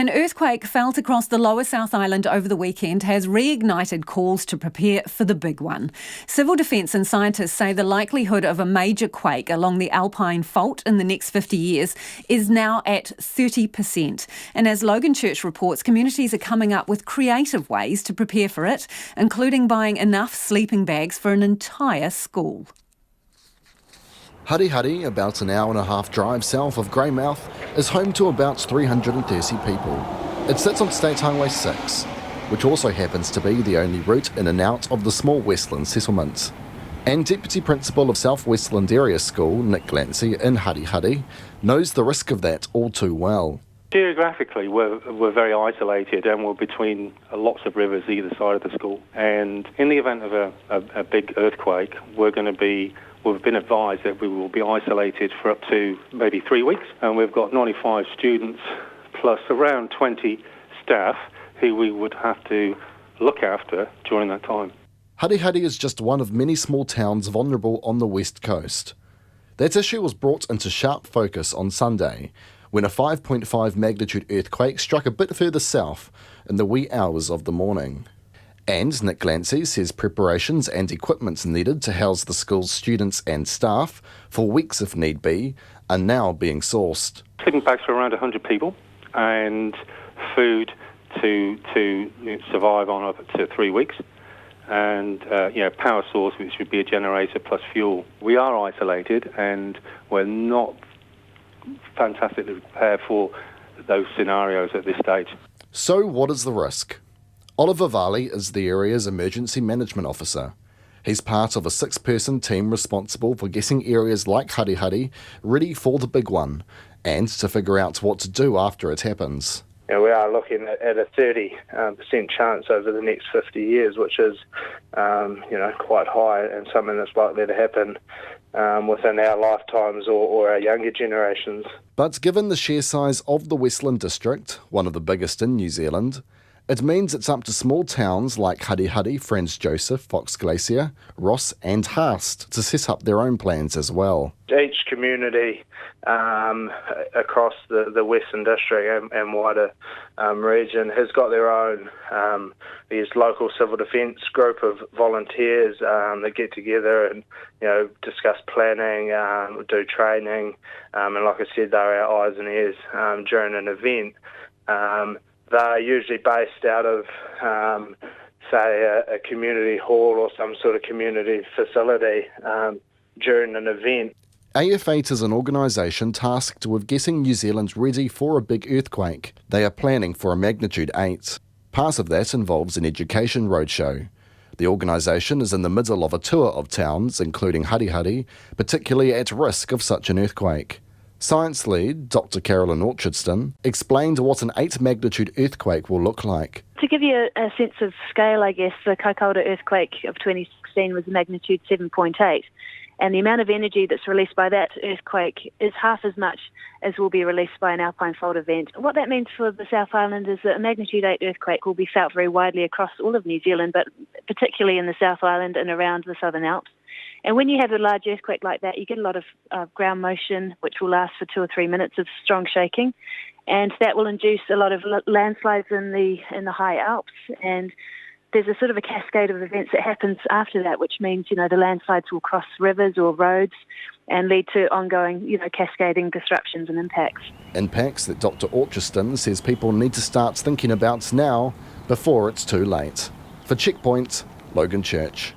An earthquake felt across the lower South Island over the weekend has reignited calls to prepare for the big one. Civil defence and scientists say the likelihood of a major quake along the Alpine Fault in the next 50 years is now at 30%. And as Logan Church reports, communities are coming up with creative ways to prepare for it, including buying enough sleeping bags for an entire school. Hurry, about an hour and a half drive south of Greymouth, is home to about 330 people. It sits on State Highway 6, which also happens to be the only route in and out of the small Westland settlement. And Deputy Principal of South Westland Area School, Nick Glancy, in Hurry, knows the risk of that all too well. Geographically, we're very isolated and we're between lots of rivers either side of the school. And in the event of a big earthquake, we've been advised that we will be isolated for up to maybe 3 weeks. And we've got 95 students plus around 20 staff who we would have to look after during that time. Hurry is just one of many small towns vulnerable on the west coast. That issue was brought into sharp focus on Sunday, when a 5.5 magnitude earthquake struck a bit further south in the wee hours of the morning. And Nick Glancy says preparations and equipment needed to house the school's students and staff, for weeks if need be, are now being sourced. Sleeping bags for around 100 people and food to survive on up to 3 weeks. And power source, which would be a generator plus fuel. We are isolated and we're not fantastically prepared for those scenarios at this stage. So what is the risk? Oliver Varley is the area's emergency management officer. He's part of a 6-person team responsible for getting areas like Hurry ready for the big one and to figure out what to do after it happens. We are looking at a 30% chance over the next 50 years, which is, quite high, and something that's likely to happen within our lifetimes or our younger generations. But given the sheer size of the Westland district, one of the biggest in New Zealand, it means it's up to small towns like Hurry, Franz Joseph, Fox Glacier, Ross and Haast to set up their own plans as well. Each community across the Western District and wider region has got their own there's local civil defence group of volunteers that get together and discuss planning, do training, and like I said, they're our eyes and ears during an event. They're usually based out of, say, a community hall or some sort of community facility during an event. AF8 is an organisation tasked with getting New Zealand ready for a big earthquake. They are planning for a magnitude 8. Part of that involves an education roadshow. The organisation is in the middle of a tour of towns, including Hurry, particularly at risk of such an earthquake. Science lead, Dr. Carolyn Orchardston, explained what an 8 magnitude earthquake will look like. To give you a sense of scale, I guess, the Kaikoura earthquake of 2016 was a magnitude 7.8. And the amount of energy that's released by that earthquake is half as much as will be released by an Alpine Fault event. What that means for the South Island is that a magnitude 8 earthquake will be felt very widely across all of New Zealand, but particularly in the South Island and around the Southern Alps. And when you have a large earthquake like that, you get a lot of ground motion, which will last for 2 or 3 minutes of strong shaking. And that will induce a lot of landslides in the high Alps. And there's a sort of a cascade of events that happens after that, which means, the landslides will cross rivers or roads and lead to ongoing, cascading disruptions and impacts. Impacts that Dr. Orchardston says people need to start thinking about now before it's too late. For Checkpoint, Logan Church.